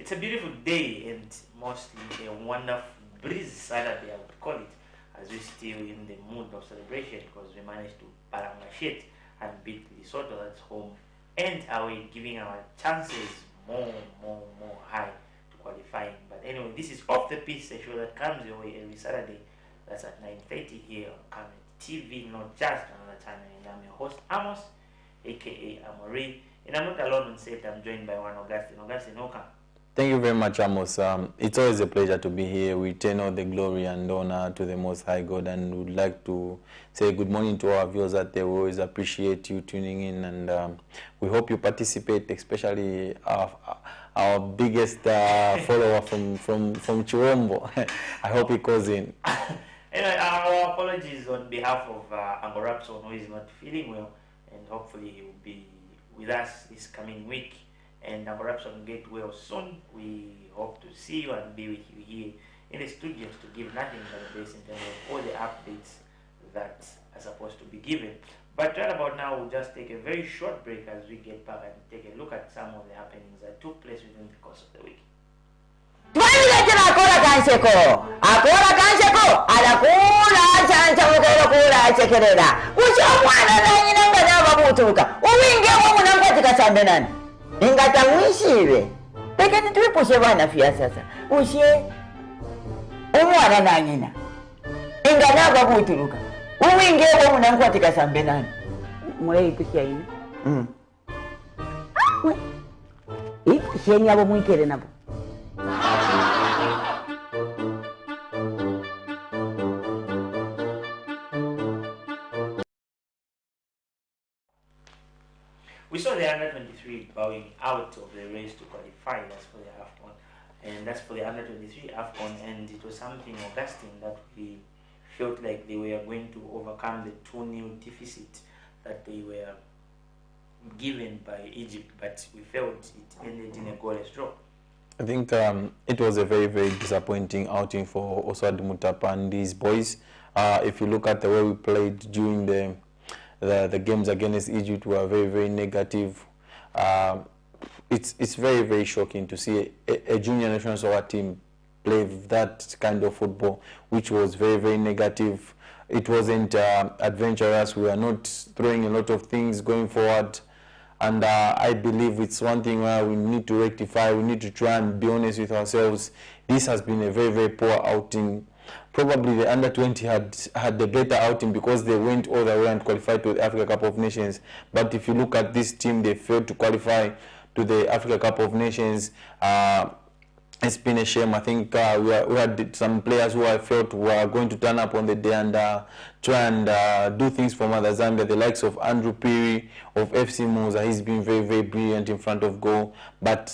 It's a beautiful day and mostly a wonderful breeze Saturday, I would call it, as we're still in the mood of celebration because we managed to Parangashet and beat Lesotho, that's home and away, giving our chances more high to qualifying. But anyway, this is Off the Pitch, a show that comes your way every Saturday. That's at 9:30 here on Camnet TV, not just another channel. And I'm your host, Amos, aka Amori. And I'm not alone on set, I'm joined by one Augustine. Augustine, welcome. Thank you very much, Amos. It's always a pleasure to be here. We turn all the glory and honor to the Most High God, and would like to say good morning to our viewers out there. We always appreciate you tuning in, and we hope you participate, especially our biggest follower from Chirombo. I hope he calls in. Anyway, our apologies on behalf of Uncle Rapson, who is not feeling well, and hopefully he will be with us this coming week. And Uncle Rapson will get well soon. We hope to see you and be with you here in the studios to give nothing but the best in terms of all the updates that are supposed to be given. But right about now, we'll just take a very short break as we get back and take a look at some of the happenings that took place within the course of the week. Ingatamwishiwe pekeni tulipushe bwana fia sasa ushe umwana nanyina inganaga butuluka uwinge wo munankwateka sambe nani mwe ikushya ina shenya abo mwikere nabo. We saw the under 23 bowing out of the race to qualify. That's for the AFCON, and that's for the under 23 AFCON. And it was something, Augustine, that we felt like they were going to overcome the 2-0 deficit that they were given by Egypt, but we felt it ended in a goalless draw. I think it was a very disappointing outing for Oswald Mutapa and these boys. If you look at the way we played during the games against Egypt, were very negative. It's very shocking to see a junior national soccer team play that kind of football, which was very negative. It wasn't adventurous. We were not throwing a lot of things going forward, and I believe it's one thing where we need to rectify. We need to try and be honest with ourselves. This has been a very poor outing. Probably the under-20 had the better outing because they went all the way and qualified to the Africa Cup of Nations. But if you look at this team, they failed to qualify to the Africa Cup of Nations. It's been a shame. I think we had some players who I felt were going to turn up on the day and try and do things for Mother Zambia. The likes of Andrew Piri of FC Moza, he's been very brilliant in front of goal, but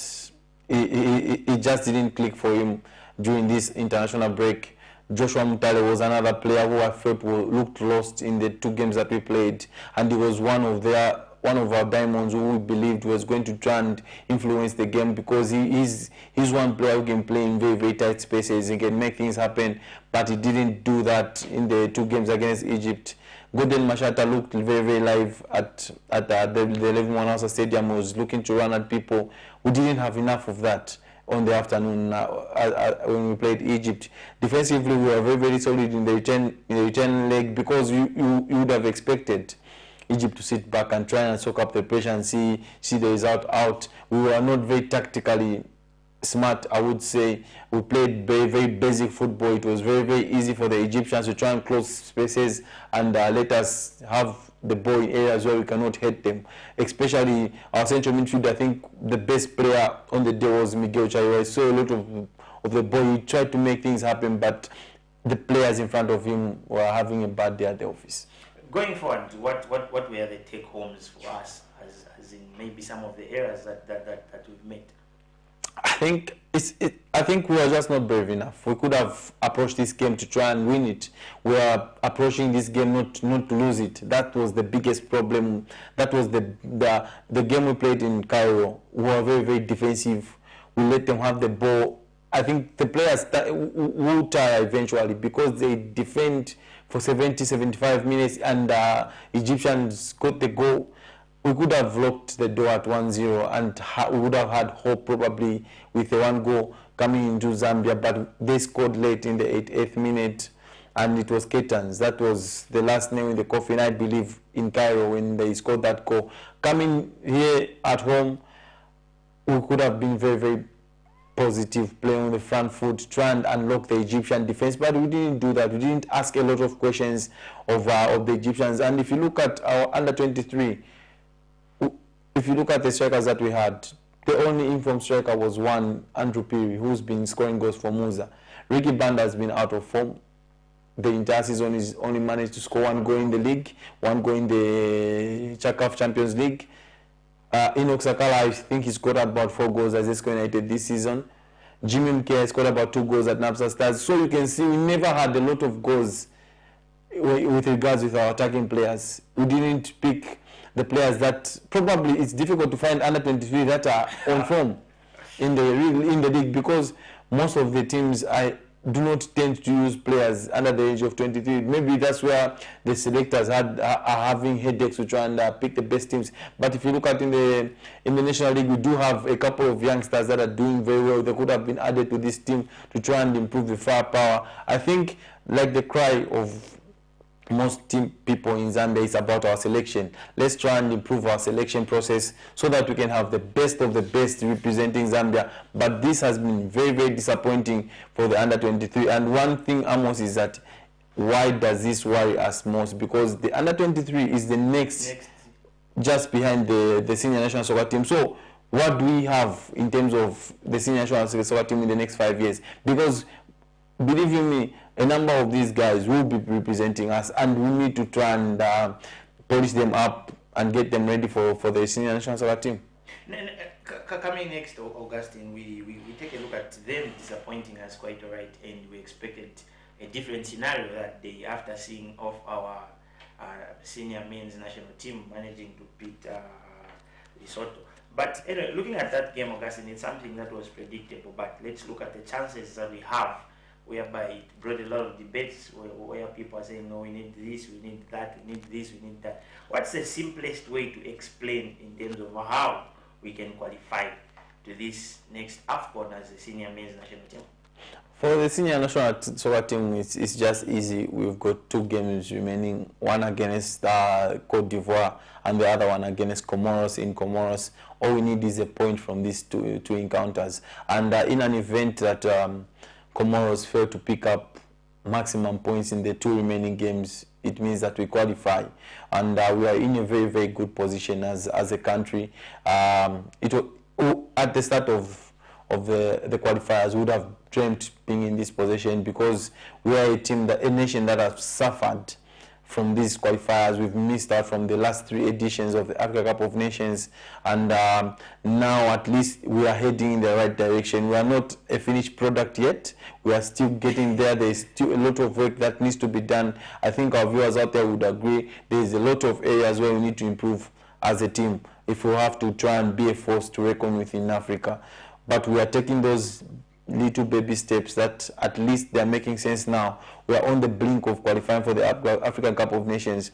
it just didn't click for him during this international break. Joshua Mutale was another player who I felt looked lost in the 2 games that we played, and he was one of our diamonds who we believed was going to try and influence the game, because he's one player who can play in very tight spaces. He can make things happen, but he didn't do that in the 2 games against Egypt. Gordon Mashata looked very live at the Levi Mwanasa Stadium. Was looking to run at people. We didn't have enough of that on the afternoon when we played Egypt. Defensively, we were very solid in the return leg, because you would have expected Egypt to sit back and try and soak up the pressure and see the result out. We were not very tactically smart, I would say. We played very basic football. It was very easy for the Egyptians to try and close spaces and let us have the ball in areas where we cannot hit them. Especially our central midfield, I think the best player on the day was Miguel Chaiwa. I saw a lot of the ball. He tried to make things happen, but the players in front of him were having a bad day at the office. Going forward, what were the take-homes for us, as in maybe some of the errors that we've made? I think we are just not brave enough. We could have approached this game to try and win it. We are approaching this game not to lose it. That was the biggest problem. That was the game we played in Cairo. We were very defensive. We let them have the ball. I think the players will tire eventually, because they defend for 70-75 minutes, and Egyptians got the goal. we could have locked the door at 1-0 and we would have had hope probably with a 1 goal coming into Zambia, but they scored late in the 88th minute, and it was Ketans. That was the last nail in the coffin, I believe, in Cairo when they scored that goal. Coming here at home, we could have been very, very positive, playing on the front foot, try and unlock the Egyptian defense, but we didn't do that. We didn't ask a lot of questions of the Egyptians. And if you look at our under-23, if you look at the strikers that we had, the only informed striker was one, Andrew Piri, who's been scoring goals for Musa. Ricky Banda has been out of form. The entire season is only managed to score 1 goal in the league, 1 goal in the CHACAF Champions League. Enoch Sakala, I think he scored about 4 goals as Esco United this season. Jimmy Mke scored about 2 goals at Napsa Stars. So you can see we never had a lot of goals with regards with our attacking players. We didn't pick the players that probably it's difficult to find under 23 that are on form in the league, because most of the teams do not tend to use players under the age of 23. Maybe that's where the selectors are having headaches to try and pick the best teams. But if you look at in the National League, we do have a couple of youngsters that are doing very well. They could have been added to this team to try and improve the firepower. I think, like the cry of most team people in Zambia, is about our selection. Let's try and improve our selection process so that we can have the best of the best representing Zambia. But this has been very, very disappointing for the under-23. And one thing, Amos, is that why does this worry us most? Because the under-23 is the next just behind the senior national soccer team. So what do we have in terms of the senior national soccer team in the next 5 years? Because believe you me, a number of these guys will be representing us, and we need to try and polish them up and get them ready for the senior national soccer team. Coming next, Augustine, we take a look at them disappointing us quite all right, and we expected a different scenario that day after seeing off our senior men's national team managing to beat Lesotho. But anyway, looking at that game, Augustine, it's something that was predictable, but let's look at the chances that we have, whereby it brought a lot of debates where people are saying, no, we need this, we need that, we need this, we need that. What's the simplest way to explain in terms of how we can qualify to this next AFCON as a senior men's national team? For the senior national soccer team, it's just easy. We've got 2 games remaining, one against Cote d'Ivoire and the other one against Comoros in Comoros. All we need is a point from these two encounters. And in an event that Comoros failed to pick up maximum points in the 2 remaining games, it means that we qualify, and we are in a very, very good position as a country. At the start of the qualifiers, we would have dreamt being in this position, because we are a nation that has suffered from these qualifiers. We've missed out from the last 3 editions of the Africa Cup of Nations, and now at least we are heading in the right direction. We are not a finished product yet. We are still getting there. There is still a lot of work that needs to be done. I think our viewers out there would agree. There is a lot of areas where we need to improve as a team if we have to try and be a force to reckon with in Africa. But we are taking those little baby steps that at least they're making sense now. We are on the brink of qualifying for the African Cup of Nations.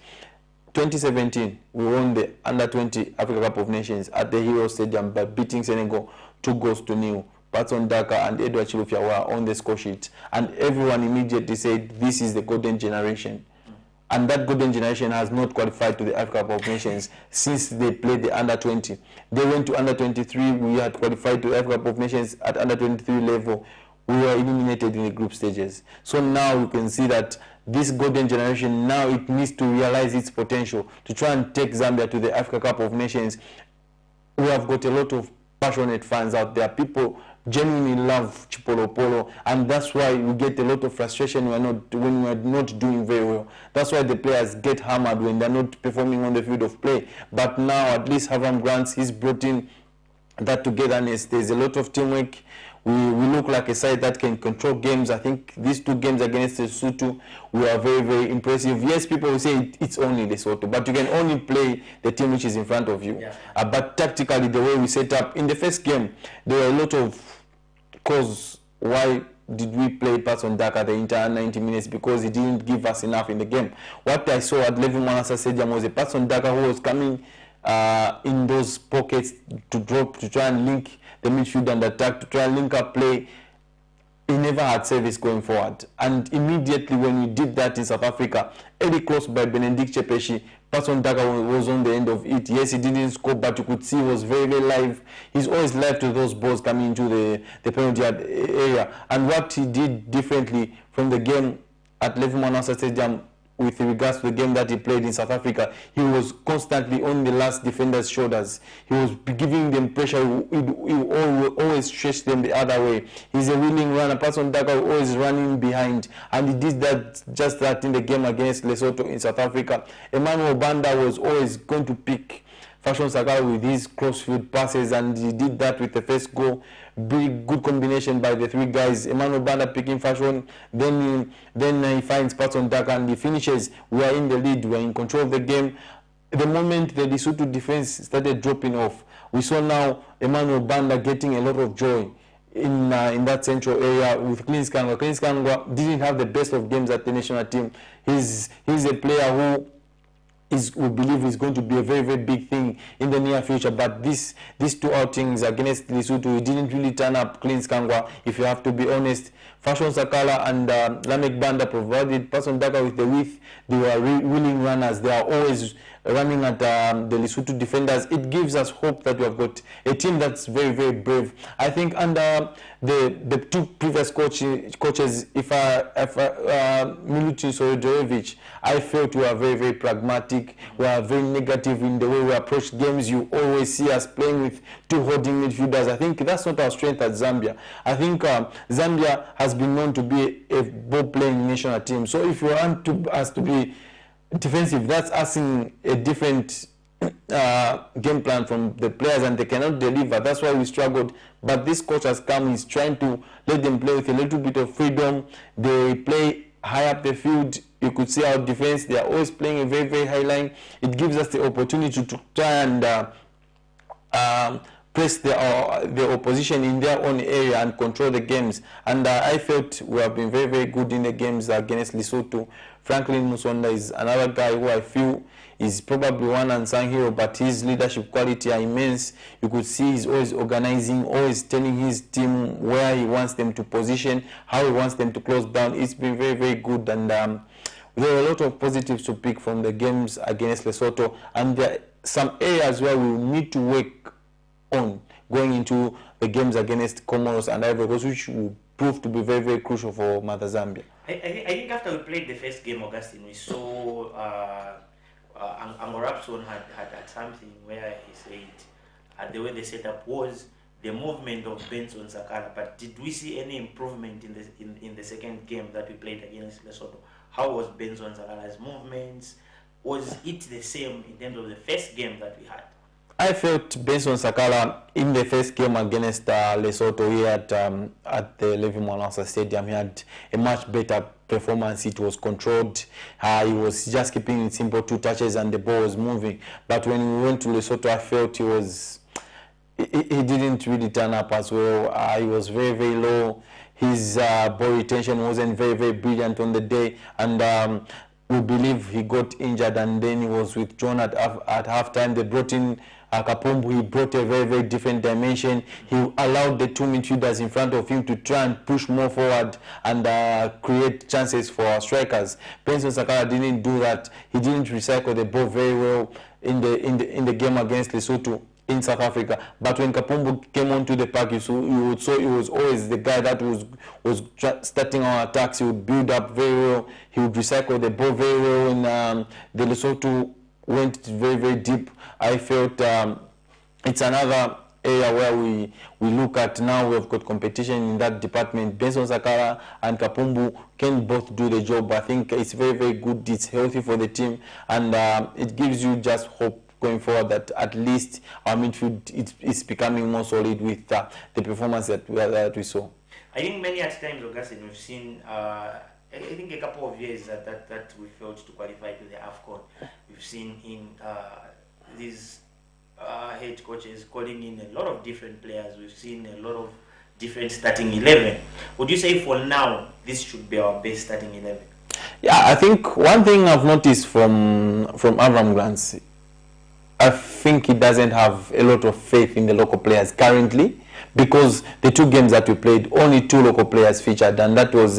2017, we won the Under-20 Africa Cup of Nations at the Hero Stadium by beating Senegal 2-0. Patson Daka and Edward Chilufya were on the score sheet, and everyone immediately said this is the golden generation. And that golden generation has not qualified to the Africa Cup of Nations since they played the Under-20. They went to Under-23. We had qualified to the Africa Cup of Nations at Under-23 level. We were eliminated in the group stages. So now you can see that this golden generation, now it needs to realize its potential to try and take Zambia to the Africa Cup of Nations. We have got a lot of passionate fans out there. People genuinely love Chipolo Polo, and that's why we get a lot of frustration when we're not doing very well. That's why the players get hammered when they're not performing on the field of play. But now at least Havam Grants, he's brought in that togetherness. There's a lot of teamwork. We look like a side that can control games. I think these 2 games against Lesotho were very, very impressive. Yes, people will say it's only Lesotho, but you can only play the team which is in front of you. Yeah. But tactically, the way we set up, in the first game, there were a lot of cause why did we play Patson Daka the entire 90 minutes, because he didn't give us enough in the game. What I saw at Levi Manasa Stadium was a Patson Daka who was coming in those pockets to drop, to try and link the midfield and attack, to try and link up play. He never had service going forward. And immediately when we did that in South Africa, very close by Benedict Chepeshi, Patson Daka was on the end of it. Yes, he didn't score, but you could see he was very, very live. He's always live to those balls coming into the penalty area. And what he did differently from the game at Levi Mwanasa Stadium with regards to the game that he played in South Africa, he was constantly on the last defender's shoulders. He was giving them pressure. He always stretch them the other way. He's a willing runner. Patson Daka always running behind, and he did that just that in the game against Lesotho in South Africa. Emmanuel Banda was always going to pick Fashion Sakala with his crossfield passes, and he did that with the first goal. Big good combination by the three guys. Emmanuel Banda picking Fashion, then he finds Patson Daka and he finishes. We are in the lead, we are in control of the game. The moment the Lesotho defense started dropping off, we saw now Emmanuel Banda getting a lot of joy in that central area with Clint Kangwa. Clint Kangwa didn't have the best of games at the national team. He's a player who we believe is going to be a very, very big thing in the near future. But these two outings against Lesotho, he didn't really turn up. Clint Kangwa, if you have to be honest. Fashion Sakala and Lamek Banda provided Patson Daka with the width. They were willing runners. They are always running at the Lesotho defenders. It gives us hope that we have got a team that's very, very brave. I think under the two previous coaches, if Milutin Sorodorovic, I felt we are very, very pragmatic. We are very negative in the way we approach games. You always see us playing with two holding midfielders. I think that's not our strength at Zambia. I think Zambia has been known to be a ball-playing national team. So if you want us to be defensive, that's asking a different game plan from the players, and they cannot deliver. That's why we struggled. But this coach has come, he's trying to let them play with a little bit of freedom. They play high up the field. You could see our defense, they are always playing a very, very high line. It gives us the opportunity to try and press the opposition in their own area and control the games. And I felt we have been very, very good in the games against Lesotho. Franklin Musonda is another guy who I feel is probably one unsung hero, but his leadership quality are immense. You could see he's always organizing, always telling his team where he wants them to position, how he wants them to close down. It's been very, very good, and there are a lot of positives to pick from the games against Lesotho, and there are some areas where we need to work on going into the games against Comoros and Ivory Coast, which will prove to be very, very crucial for Mother Zambia. I think after we played the first game, Augustine, we saw Angorapson had something where he said the way the setup was, the movement of Benson Sakala. But did we see any improvement in the second game that we played against Lesotho? How was Benson Sakala's movements? Was it the same in terms of the first game that we had? I felt Benson Sakala in the first game against Lesotho here at the Levi Mwanasa Stadium. He had a much better performance. It was controlled. He was just keeping it simple, 2 touches, and the ball was moving. But when we went to Lesotho, I felt he didn't really turn up as well. He was very, very low. His ball retention wasn't very, very brilliant on the day, and we believe he got injured, and then he was withdrawn at halftime. They brought in Kapumbu. He brought a very, very different dimension. He allowed the two midfielders in front of him to try and push more forward and create chances for our strikers. Benson Sakala didn't do that. He didn't recycle the ball very well in the game against Lesotho in South Africa. But when Kapumbu came onto the park, you saw he was always the guy that was starting our attacks. He would build up very well. He would recycle the ball very well. And the Lesotho went very, very deep. I felt it's another area where we look at now. We've got competition in that department. Benson Sakala and Kapumbu can both do the job. I think it's very, very good. It's healthy for the team, and it gives you just hope going forward that at least our midfield is becoming more solid with the performance that we saw. I think many at times, Augustine, we've seen I think a couple of years that we failed to qualify to the AFCON. We've seen in these head coaches calling in a lot of different players. We've seen a lot of different starting 11. Would you say for now this should be our best starting 11? Yeah, I think one thing I've noticed from Avram Grant, I think he doesn't have a lot of faith in the local players currently, because the 2 games that we played, only 2 local players featured, and that was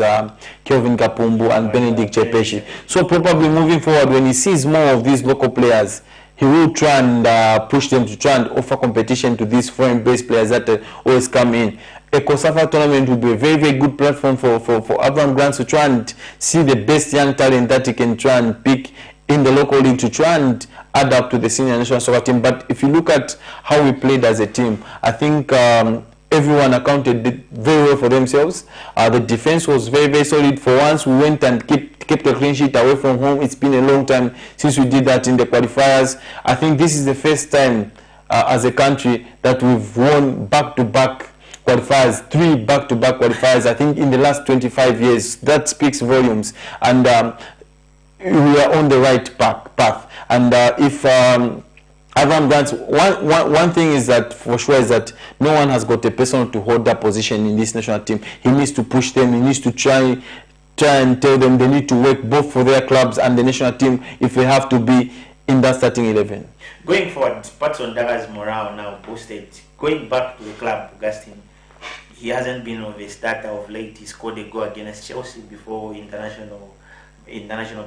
Kelvin Kapumbu and Benedict Chepeshi. So probably moving forward, when he sees more of these local players, he will try and push them to try and offer competition to these foreign-based players that always come in. A COSAFA tournament will be a very, very good platform for Avram Grants to try and see the best young talent that he can try and pick in the local league to try and add up to the senior national soccer team. But if you look at how we played as a team, I think everyone accounted very well for themselves. The defense was very, very solid. For once, we went and kept a clean sheet away from home. It's been a long time since we did that in the qualifiers. I think this is the first time as a country that we've won back-to-back qualifiers, 3 back-to-back qualifiers, I think in the last 25 years. That speaks volumes. And we are on the right path. And if Avram Grants, one thing is that for sure is that no one has got a person to hold that position in this national team. He needs to push them. He needs to try and tell them they need to work both for their clubs and the national team if they have to be in that starting 11. Going forward, Patson Daga's morale now boosted. Going back to the club, Augustine, he hasn't been of a starter of late. He scored a goal against Chelsea before international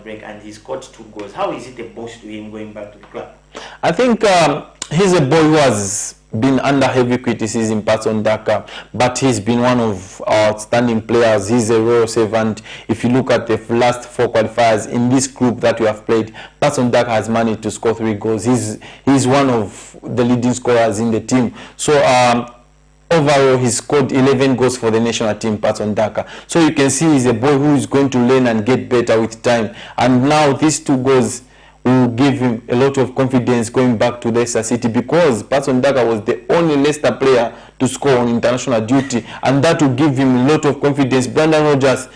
break, and he scored 2 goals. How is it a boost to him going back to the club? I think he's a boy who has been under heavy criticism, Patson Daka, but he's been one of our outstanding players. He's a royal servant. If you look at the last 4 qualifiers in this group that we have played, Patson Daka has managed to score 3 goals. He's one of the leading scorers in the team. So overall, he scored 11 goals for the national team, Patson Daka. So you can see he's a boy who is going to learn and get better with time. And now these 2 goals will give him a lot of confidence going back to Leicester City, because Patson Daka was the only Leicester player to score on international duty, and that will give him a lot of confidence. Brendan Rodgers,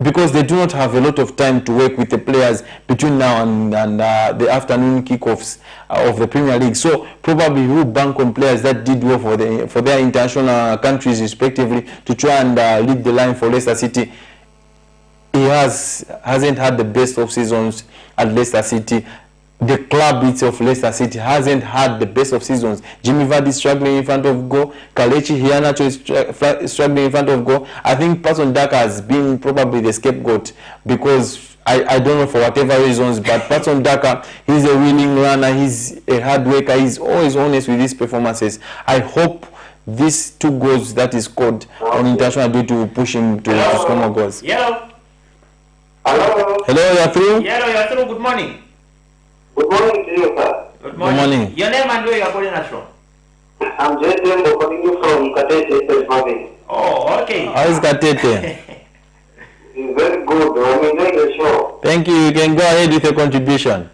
because they do not have a lot of time to work with the players between now and the afternoon kickoffs of the Premier League. So probably he will bank on players that did well for their international countries respectively to try and lead the line for Leicester City. He hasn't had the best of seasons at Leicester City. The club itself, Leicester City, hasn't had the best of seasons. Jimmy Vardy is struggling in front of goal. Kalechi Iheanacho is struggling in front of goal. I think Patson Daka has been probably the scapegoat, because I don't know for whatever reasons, but Patson Daka, he's a winning runner, he's a hard worker, he's always honest with his performances. I hope these 2 goals that he scored on international duty will push him to score more goals. Hello. Hello. Hello, you're through? Hello, you're through. Good morning. Good morning to you, sir. Good morning. Good morning. Your name and where you are calling us from? I'm just calling you from Camnet, Province. Oh, okay. How is Katete? It's very good. I'm enjoying the show. Thank you. You can go ahead with your contribution.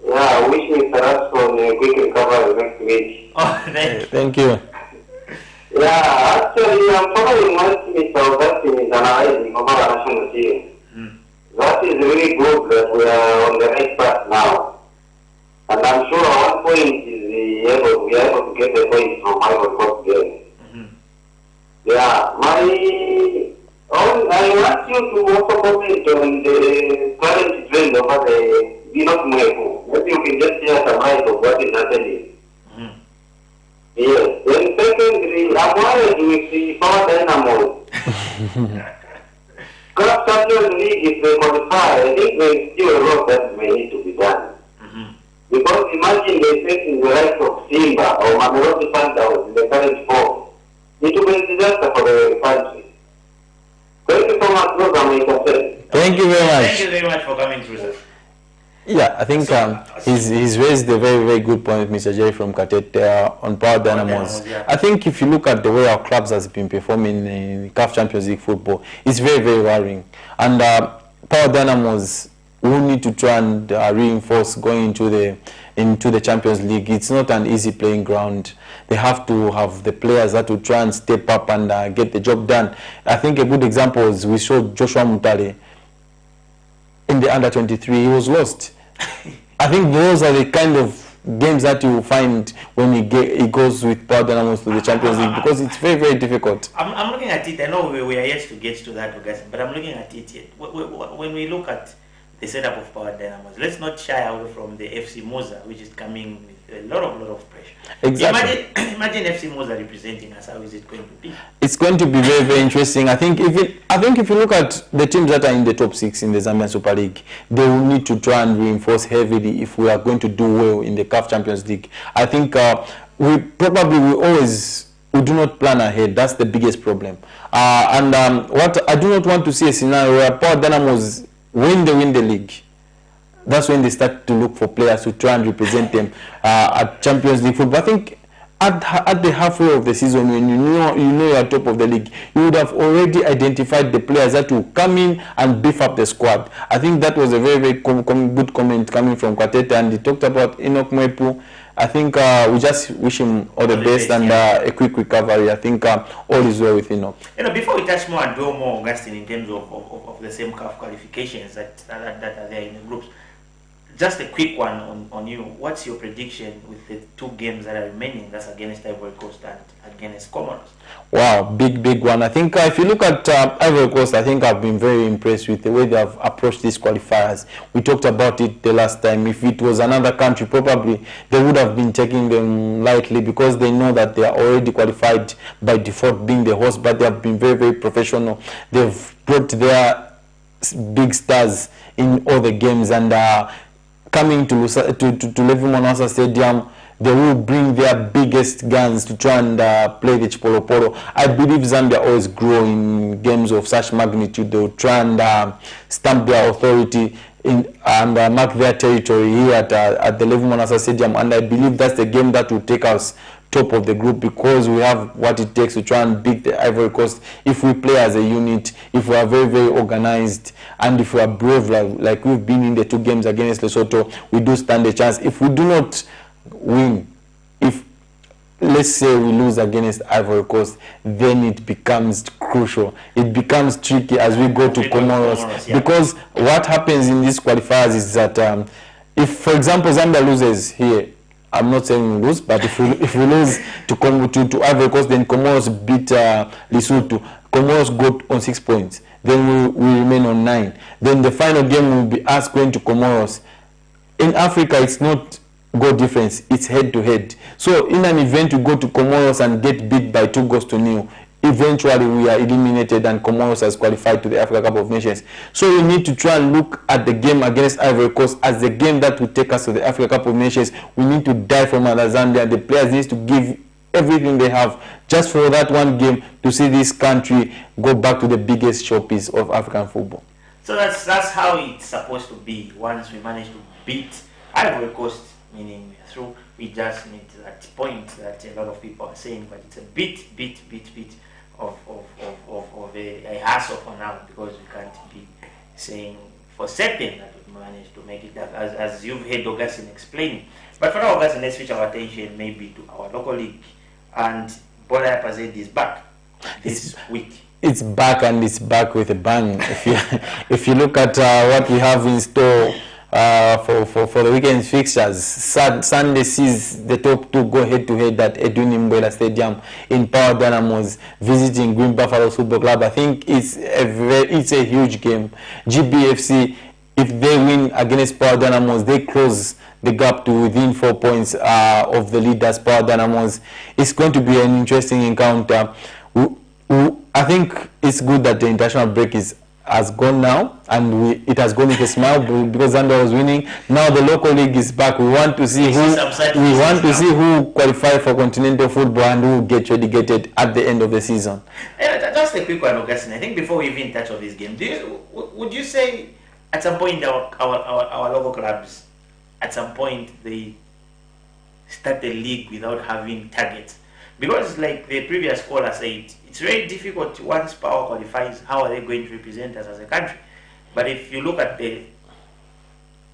Yeah, I wish Mr. Raston a quick recovery next week. Oh, thank you. Thank you. Yeah, actually, I'm following what Mr. Augustine is analyzing about the national team. That is really good that we are on the right path now. And I'm sure at one point we are able to get the point from Ivory Coast game. Yeah, I want you to also comment on the current trend over the Venus Mwepu. Maybe you can just share some light of what is happening. Yes. Then secondly, I'm worried with the Power Dynamos. Club Champions League, if they qualify, I think there's still a lot that may need to be done. Because imagine they facing the likes of Simba or Mamelodi Sundowns in the current form. It will be a disaster for the country. Thank you so much, those are my concerns. Thank you very much. Thank you very much for coming through, sir. Yeah, I think he's raised a very, very good point, Mr. Jerry from Katete, on Power Dynamos. Yeah. I think if you look at the way our clubs has been performing in CAF Champions League football, it's very, very worrying. And Power Dynamos will need to try and reinforce going into the Champions League. It's not an easy playing ground. They have to have the players that will try and step up and get the job done. I think a good example is we saw Joshua Mutale in the under-23. He was lost. I think those are the kind of games that you will find when he goes with Power Dynamos to the Champions League, because it's very, very difficult. I'm looking at it. I know we are yet to get to that, but I'm looking at it yet. When we look at the setup of Power Dynamos, let's not shy away from the FC Moza, which is coming with a lot of pressure. Exactly. Imagine FC Moza representing us. How is it going to be? It's going to be very, very interesting. I think if you look at the teams that are in the top 6 in the Zambian Super League, they will need to try and reinforce heavily if we are going to do well in the CAF Champions League. I think we do not plan ahead. That's the biggest problem. What I do not want to see a scenario where Power Dynamos win the league. That's when they start to look for players to try and represent them at Champions League football. I think at the halfway of the season, when you know you're top of the league, you would have already identified the players that will come in and beef up the squad. I think that was a very, very good comment coming from Quartet, and he talked about Enoch Mwepu. I think we just wish him all the best and a quick recovery. I think all is well with Enoch. Before we touch more and dwell more, Augustine, in terms of the same CAF qualifications that are there in the groups, just a quick one on you. What's your prediction with the 2 games that are remaining? That's against Ivory Coast and against Comoros. Wow, big one. I think if you look at Ivory Coast, I think I've been very impressed with the way they have approached these qualifiers. We talked about it the last time. If it was another country, probably they would have been taking them lightly because they know that they are already qualified by default being the host, but they have been very, very professional. They've brought their big stars in all the games, and coming to Levi Monasa Stadium, they will bring their biggest guns to try and play the Chipolopolo. I believe Zambia always grow in games of such magnitude. They will try and stamp their authority and mark their territory here at the Levi Monasa Stadium. And I believe that's the game that will take us top of the group, because we have what it takes to try and beat the Ivory Coast if we play as a unit, if we are very, very organized, and if we are brave like we've been in the 2 games against Lesotho. We do stand a chance. If we do not win, if let's say we lose against Ivory Coast, then it becomes crucial. It becomes tricky as we go to Comoros, because what happens in these qualifiers is that if, for example, Zambia loses here, I'm not saying we lose, but if we lose to Ivory Coast, then Comoros beat Lesotho. Comoros go on 6 points. Then we remain on 9. Then the final game will be us going to Comoros. In Africa, it's not goal difference, it's head-to-head. So in an event, we go to Comoros and get beat by 2-0. Eventually, we are eliminated and Comoros has qualified to the Africa Cup of Nations. So we need to try and look at the game against Ivory Coast as the game that will take us to the Africa Cup of Nations. We need to die for Mother Zambia. The players need to give everything they have just for that one game to see this country go back to the biggest showpiece of African football. So that's how it's supposed to be. Once we manage to beat Ivory Coast, meaning we're through, we just need that point that a lot of people are saying, but it's a bit of a hassle for now, because we can't be saying for certain that we managed to make it, as you've heard Augustine explaining. But for now, Augustine, let's switch our attention maybe to our local league. And Bola Yapazedi is back this week. It's back, and it's back with a bang. If you look at what we have in store for the weekend fixtures, Sunday sees the top 2 go head-to-head at Edwin Mbwela Stadium in Power Dynamos visiting Green Buffalo Football Club. I think it's a huge game. GBFC, if they win against Power Dynamos, they close the gap to within 4 points of the leaders, Power Dynamos. It's going to be an interesting encounter. I think it's good that the international break has gone now, and it has gone with a smile because Zambia was winning. Now the local league is back. We want to see who qualified for continental football and who get relegated at the end of the season. Just a quick one, Augustine. I think before we even touch on this game, would you say at some point our local clubs, at some point they start the league without having targets? Because like the previous caller said, it's very difficult once Power qualifies. How are they going to represent us as a country? But if you look at the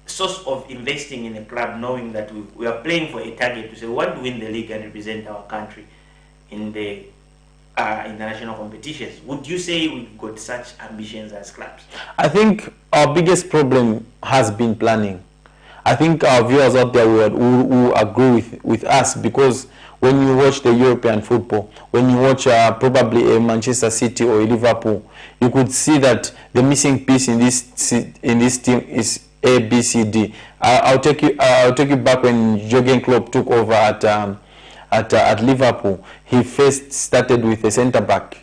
source of investing in a club, knowing that we are playing for a target to say we want to win the league and represent our country in the international competitions, would you say we've got such ambitions as clubs? I think our biggest problem has been planning. I think our viewers out there will agree with us, because when you watch the European football, when you watch probably a Manchester City or a Liverpool, you could see that the missing piece in this team is A, B, C, D. I'll take you back when Jurgen Klopp took over at Liverpool. He first started with a centre back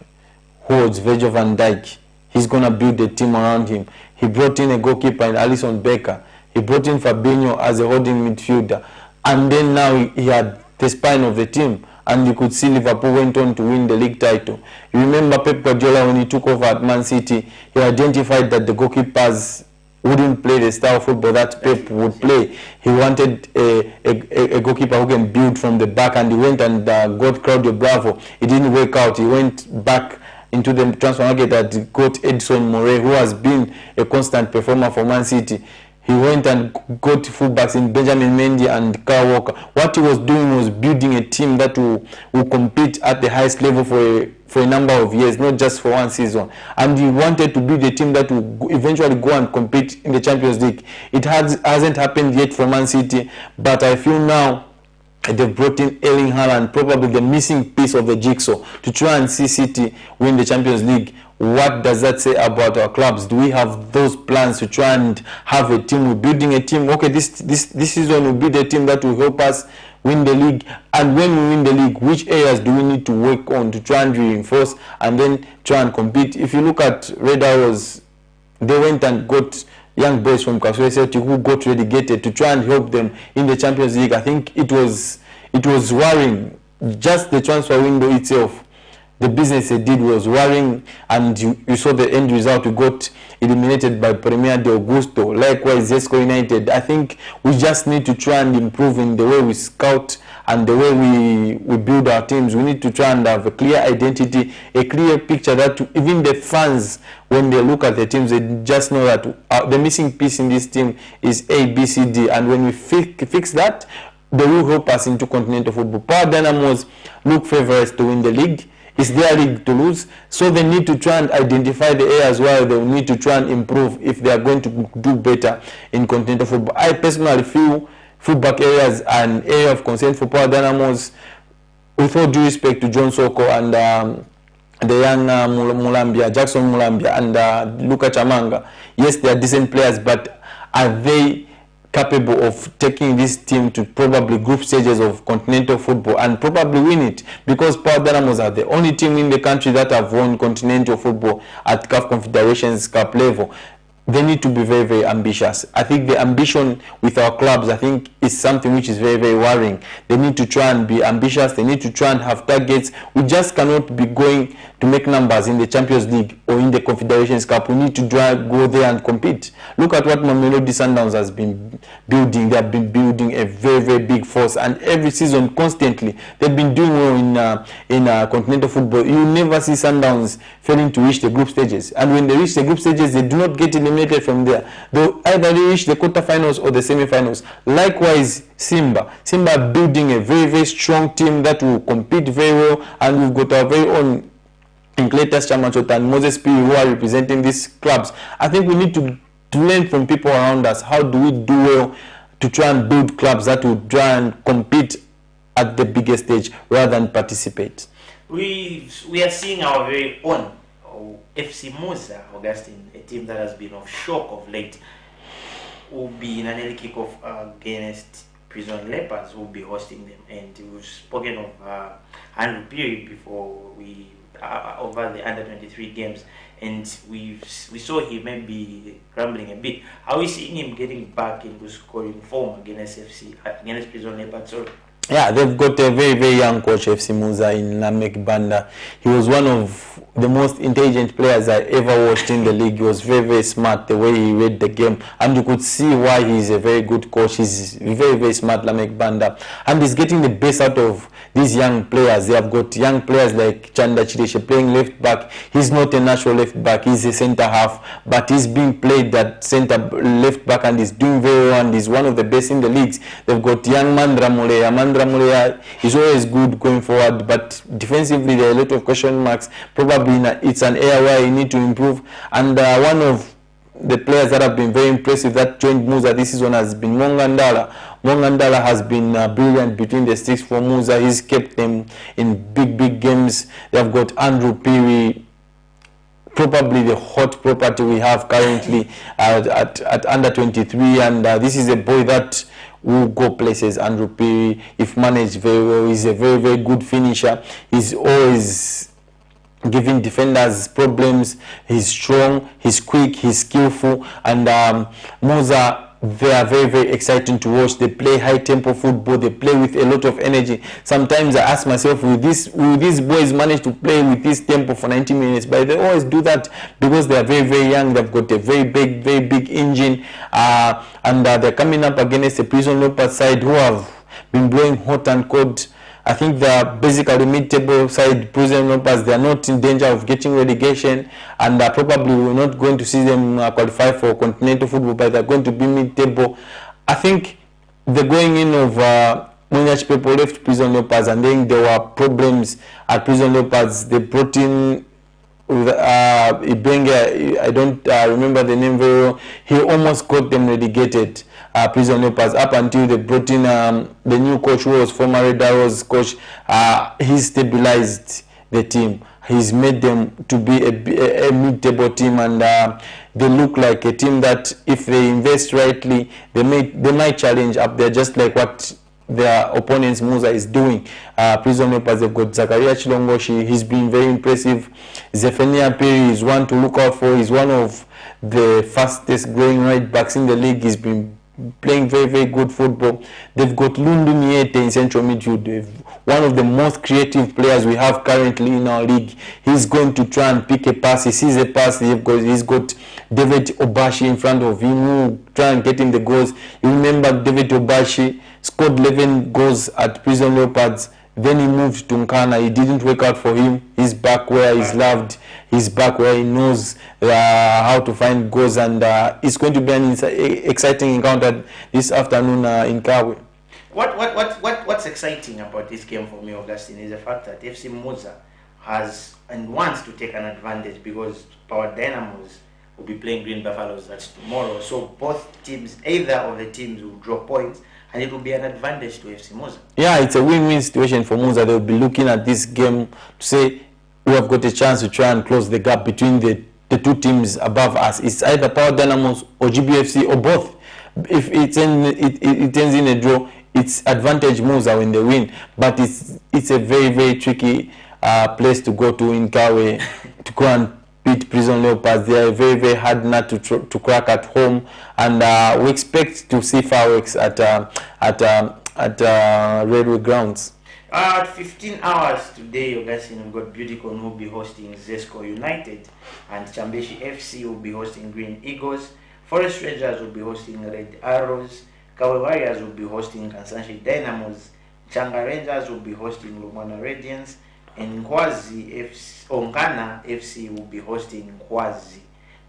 who was Virgil van Dijk. He's gonna build a team around him. He brought in a goalkeeper in Alisson Becker. He brought in Fabinho as a holding midfielder, and then now he had the spine of the team. And you could see Liverpool went on to win the league title. You remember Pep Guardiola, when he took over at Man City, he identified that the goalkeepers wouldn't play the style of football that Pep would play. He wanted a goalkeeper who can build from the back, and he went and got Claudio Bravo. It didn't work out. He went back into the transfer market and got Edson Morais, who has been a constant performer for Man City. He went and got fullbacks in Benjamin Mendy and Kyle Walker. What he was doing was building a team that will compete at the highest level for a number of years, not just for one season. And he wanted to build a team that will eventually go and compete in the Champions League. It hasn't happened yet for Man City, but I feel now they've brought in Erling Haaland, probably the missing piece of the jigsaw, to try and see City win the Champions League. What does that say about our clubs? Do we have those plans to try and have a team? We're building a team. Okay, this season we'll build a team that will help us win the league. And when we win the league, which areas do we need to work on to try and reinforce and then try and compete? If you look at Red Arrows, they went and got young boys from Kasuri Celtic who got relegated to try and help them in the Champions League. I think it was worrying. Just the transfer window itself, the business they did was worrying, and you saw the end result. We got eliminated by Premier de Augusto. Likewise, Zesco United. I think we just need to try and improve in the way we scout and the way we build our teams. We need to try and have a clear identity, a clear picture that even the fans, when they look at the teams, they just know that the missing piece in this team is A, B, C, D. And when we fix that, they will help us into continental football. Power Dynamos look favourites to win the league. It's their league to lose, so they need to try and identify the areas where they will need to try and improve if they are going to do better in continental football. I personally feel fullback areas an area of concern for Power Dynamos, with all due respect to John Soko and the young Mulambia, Jackson Mulambia and Luka Chamanga. Yes, they are decent players, but are they capable of taking this team to probably group stages of continental football and probably win it? Because Power Dynamos are the only team in the country that have won continental football at CAF Confederations Cup level. They need to be very, very ambitious. I think the ambition with our clubs, I think, is something which is very, very worrying. They need to try and be ambitious. They need to try and have targets. We just cannot be going to make numbers in the Champions League or in the Confederations Cup. We need to go there and compete. Look at what Mamelodi Sundowns has been building. They have been building a very, very big force, and every season, constantly, they've been doing well in continental football. You never see Sundowns failing to reach the group stages, and when they reach the group stages, they do not get eliminated from there. They either reach the quarterfinals or the semi-finals. Likewise, Simba building a very, very strong team that will compete very well, and we've got our very own Incletus Chamachota and Moses P, who are representing these clubs. I think we need to learn from people around us. How do we do well to try and build clubs that will try and compete at the biggest stage rather than participate? We are seeing our very own FC Musa, Augustine, a team that has been of shock of late, will be in an early kickoff against Prison Leopards, who will be hosting them. And we've spoken of Andrew Peary before we over the under-23 games, and we saw him maybe grumbling a bit. How are we seeing him getting back into scoring form against Prison Leopards? Yeah, they've got a very, very young coach, FC Musa, in Lamek Banda. He was one of the most intelligent players I ever watched in the league. He was very, very smart, the way he read the game. And you could see why he's a very good coach. He's very, very smart, Lamek Banda. And he's getting the best out of these young players. They have got young players like Chanda Chireshe playing left back. He's not a natural left back. He's a centre half. But he's being played at centre left back, and he's doing very well, and he's one of the best in the leagues. They've got young Mandra Mulea. Mandra Mulea is always good going forward, but defensively there are a lot of question marks. Probably it's an area where you need to improve. And one of the players that have been very impressive that joined Musa this season has been Mongandala. Mongandala has been brilliant between the sticks for Musa. He's kept them in big, big games. They've got Andrew Peary probably the hot property we have currently at under 23, and this is a boy that will go places. Andrew Piri, if managed very well, he's a very, very good finisher. He's always giving defenders problems. He's strong, he's quick, he's skillful, and Musa, they are very, very exciting to watch. They play high tempo football, they play with a lot of energy. Sometimes I ask myself, will these boys manage to play with this tempo for 90 minutes? But they always do that because they are very, very young. They've got a very big engine, and they're coming up against a Prison Leopards side who have been blowing hot and cold. I think they are basically mid-table side. Prison Leopards, they are not in danger of getting relegation, and probably we're not going to see them qualify for continental football, but they're going to be mid-table. I think the going in of Munich people left Prison Leopards, and then there were problems at Prison Leopards. They brought in Ibenga, I don't remember the name very well. He almost got them relegated, Prison Leopards, up until they brought in the new coach who was former Red Arrows coach. He stabilized the team. He's made them to be a mid-table team, and they look like a team that if they invest rightly, they might challenge up there, just like what their opponents Musa is doing. Prison Leopards, they've got Zakaria Chilongoshi. He's been very impressive. Zephaniah Piri is one to look out for. He's one of the fastest growing right backs in the league. He's been playing very, very good football. They've got Lundu Niete in central midfield, one of the most creative players we have currently in our league. He's going to try and pick a pass. He sees a pass. He's got David Obashi in front of him who will try and get in the goals. You remember David Obashi scored 11 goals at Prison Leopards. Then he moved to Nkana. It didn't work out for him. He's back where he's loved. He's back where he knows how to find goals, and it's going to be an exciting encounter this afternoon in Kawe. What's exciting about this game for me, Augustine, is the fact that FC Musa has and wants to take an advantage, because Power Dynamos will be playing Green Buffaloes. That's tomorrow. So both teams, either of the teams, will draw points, and it will be an advantage to FC Musa. Yeah, it's a win-win situation for Musa. They'll be looking at this game to say, we have got a chance to try and close the gap between the two teams above us. It's either Power Dynamos or GBFC or both. If it ends in a draw, it's advantage Musa when they win. But it's a very, very tricky place to go to in Kawe to go and beat Prison Leopards. They are a very, very hard nut to crack at home, and we expect to see fireworks at Railway Grounds. At 15 hours today, Augustine, we've got Beautycon will be hosting Zesco United, and Chambeshi FC will be hosting Green Eagles. Forest Rangers will be hosting Red Arrows. Kawe Warriors will be hosting Kansanshi Dynamos. Changa Rangers will be hosting Lumwana Radiance, and Nkana FC will be hosting Nkwazi.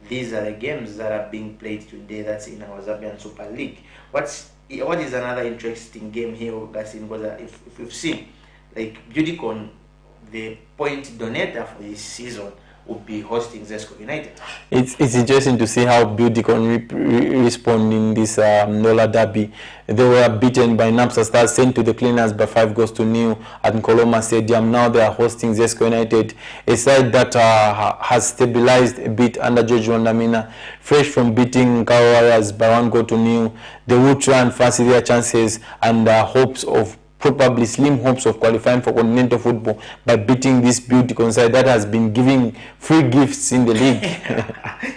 These are the games that are being played today. That's in our Zambian Super League. What is another interesting game here, Augustine? Because if we've seen, like Beautycon, the point donator for this season will be hosting Zesco United. It's interesting to see how Beautycon respond in this Nola Derby. They were beaten by Napsa Stars, sent to the cleaners by 5-0 at Nkoloma Stadium. Now they are hosting Zesco United, a side that has stabilized a bit under George Wandamina, fresh from beating Kawe Warriors by 1-0. They will try and fancy their chances and probably slim hopes of qualifying for continental football by beating this Beautycon side that has been giving free gifts in the league.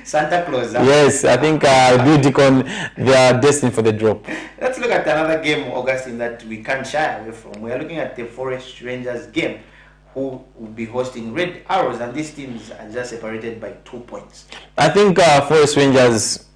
Santa Claus. Yes, I think Beautycon, they are destined for the drop. Let's look at another game, Augustine, that we can't shy away from. We are looking at the Forest Rangers game, who will be hosting Red Arrows, and these teams are just separated by 2 points. I think Forest Rangers,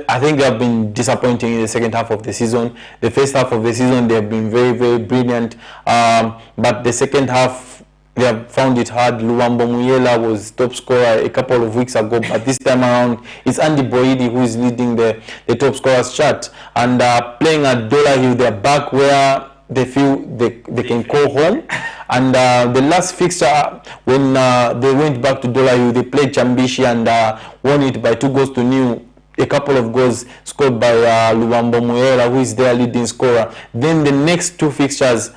I think they have been disappointing in the second half of the season. The first half of the season, they have been very, very brilliant. But the second half, they have found it hard. Luambo Muyela was top scorer a couple of weeks ago, but this time around, it's Andy Boidi who is leading the top scorers chart. And playing at Dollar Hill, they're back where they feel they can call home. And the last fixture, when they went back to Dollar Hill, they played Chambishi and won it by 2-0. A couple of goals scored by Luambo Muera, who is their leading scorer. Then the next two fixtures,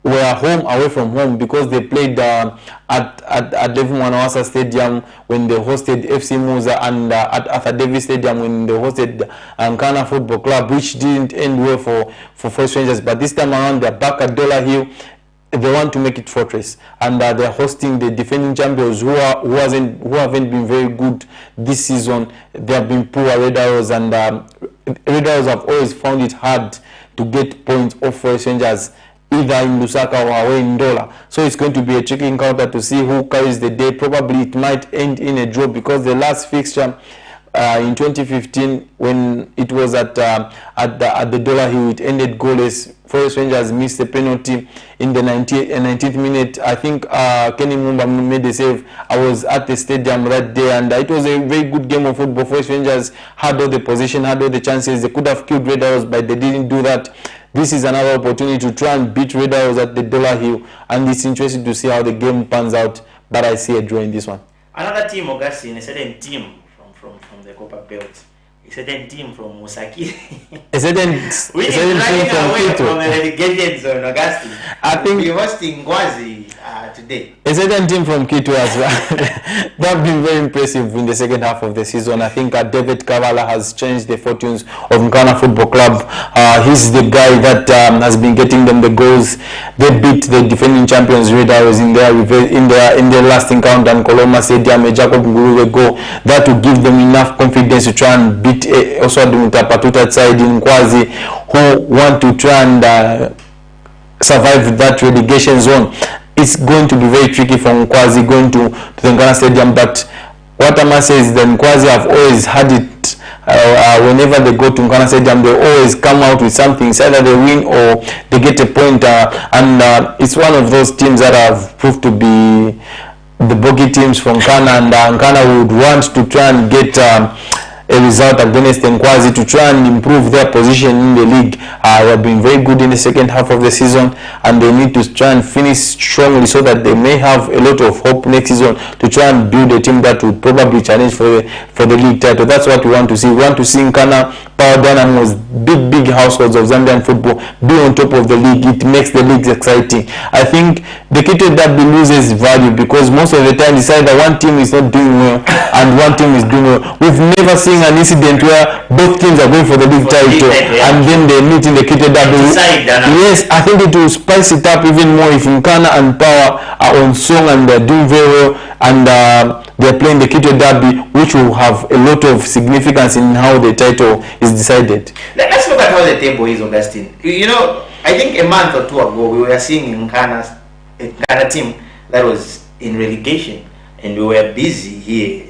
were home away from home because they played at Levi Mwanawasa Stadium when they hosted FC Muza, and at Arthur Davis Stadium when they hosted Nkana Football Club, which didn't end well for Forest Rangers. But this time around, they're back at Dollar Hill. They want to make it fortress, and they're hosting the defending champions who haven't been very good this season. They have been poor, Red Arrows, and Red Arrows have always found it hard to get points off Forest Rangers, either in Lusaka or away in Dola. So it's going to be a tricky encounter to see who carries the day. Probably it might end in a draw, because the last fixture in 2015, when it was at the Dollar Hill, it ended goalless. Forest Rangers missed a penalty in the 19th minute. I think Kenny Mumba made the save. I was at the stadium that day, and it was a very good game of football. Forest Rangers had all the position, had all the chances. They could have killed Red Arrows, but they didn't do that. This is another opportunity to try and beat Red Arrows at the Dollar Hill, and it's interesting to see how the game pans out, but I see a draw in this one. Another team, Augustine, a certain team from the Copper Belt. A certain team from Musaki. a certain team from the relegation zone, Augustine. I think we're hosting Ngwazi today. A certain team from Kitu as well. They've been very impressive in the second half of the season. I think David Kavala has changed the fortunes of Nkana Football Club. He's the guy that has been getting them the goals. They beat the defending champions Red Arrows in their last encounter in Koloma Stadium. A Jacob Nguruwe goal that will give them enough confidence to try and beat also the Mutapatuta side in Nkwazi, who want to try and survive that relegation zone. It's going to be very tricky for Nkwazi going to the Nkana Stadium, but what I must say is that Nkwazi have always had it. Whenever they go to Nkana Stadium, they always come out with something. It's either they win or they get a point, and it's one of those teams that have proved to be the bogey teams from Nkana, and Nkana would want to try and get a result against Nkwazi to try and improve their position in the league. They have been very good in the second half of the season, and they need to try and finish strongly so that they may have a lot of hope next season to try and build a team that will probably challenge for the league title. That's what we want to see. We want to see Nkana Power Dynamos, big households of Zambian football, be on top of the league. It makes the leagues exciting. I think the Kito Derby loses value because most of the time it's either one team is not doing well and one team is doing well. We've never seen an incident where both teams are going for the league title and then they meet in the Kito Derby. Yes, I think it will spice it up even more if Nkana and Power are on song and they're doing very well, and they're playing the Kito Derby, which will have a lot of significance in how the title is decided. Let's look at how the table is, Augustine. You know, I think a month or two ago we were seeing Nkana team that was in relegation, and we were busy here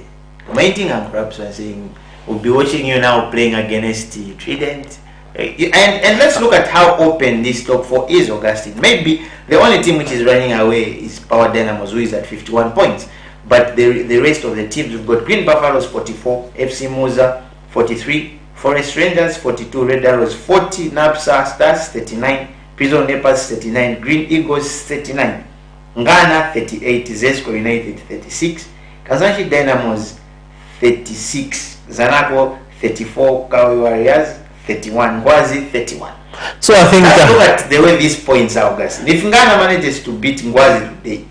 commenting and perhaps saying we'll be watching you now playing against Trident. And let's look at how open this top 4 is, Augustine. Maybe the only team which is running away is Power Dynamos, who is at 51 points. But the rest of the teams, we've got Green Buffaloes 44, FC Muza 43, Forest Rangers 42, Red Arrows 40, Napsa Stars 39, Prison Lepers 39, Green Eagles 39, Ngana 38, Zesco United 36, Kazanchi Dynamos 36, Zanaco 34, Kawi Warriors 31, Ngwazi 31. So I think let's look at the way these points are, guys. If Ngana manages to beat Ngwazi today,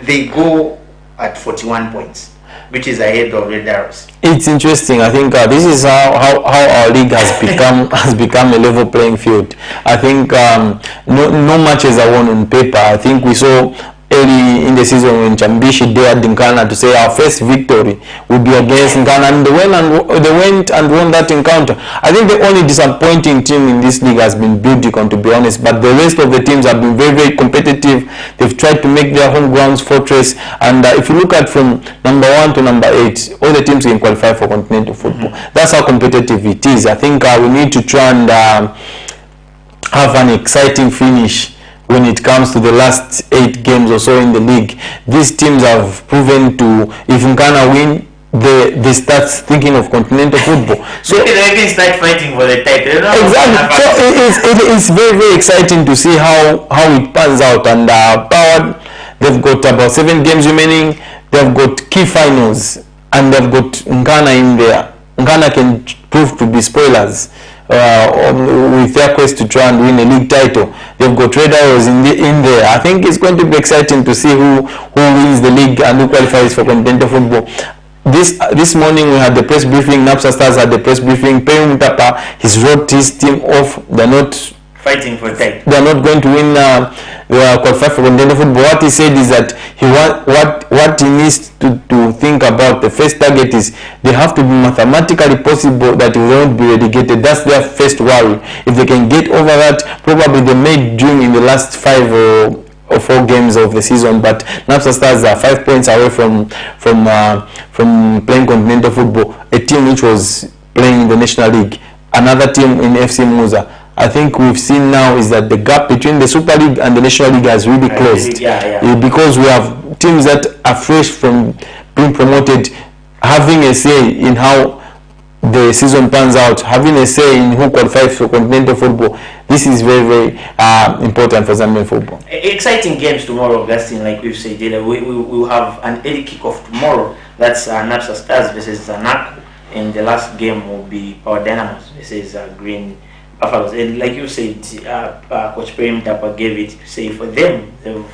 they go at 41 points, which is ahead of Red Arrows. It's interesting. I think this is how our league has become a level playing field. I think no matches are won on paper. I think we saw early in the season when Chambishi dared Nkana to say our first victory will be against Nkana, and they went and won that encounter. I think the only disappointing team in this league has been Buildicon, to be honest, but the rest of the teams have been very competitive. They've tried to make their home grounds fortress, and if you look at from number 1 to number 8, all the teams can qualify for continental football. That's how competitive it is. I think we need to try and have an exciting finish when it comes to the last 8 games or so in the league. These teams have proven to, if Nkana win, they start thinking of continental football. So they can start fighting for the title. Exactly. So it's very exciting to see how it pans out. And Power, they've got about 7 games remaining. They've got key finals, and they've got Nkana in there. Nkana can prove to be spoilers. with their quest to try and win a league title. They've got Red Arrows in there. I think it's going to be exciting to see who wins the league and who qualifies for continental football. This morning we had the press briefing. Napsa Stars had the press briefing. Pei Mutapa, he's wrote his team off. They're not fighting for title. They're not going to win qualify for continental football. What he said is that what he needs to think about, the first target is they have to be mathematically possible that they won't be relegated. That's their first worry. If they can get over that, probably they may dream in the last 5 or 4 games of the season. But Napsa Stars are 5 points away from playing continental football. A team which was playing in the National League, another team in FC Muza. I think we've seen now is that the gap between the Super League and the National League has really closed. Because we have teams that are fresh from being promoted, having a say in how the season pans out, having a say in who qualifies for continental football. This is very, very important for Zambian football. Exciting games tomorrow, Augustine, like we've said. We will have an early kickoff tomorrow. That's Napsa Stars versus Zanaco. And the last game will be Power Dynamos versus Green Buffaloes. And like you said, Coach Pei Mutapa gave it, say for them, they've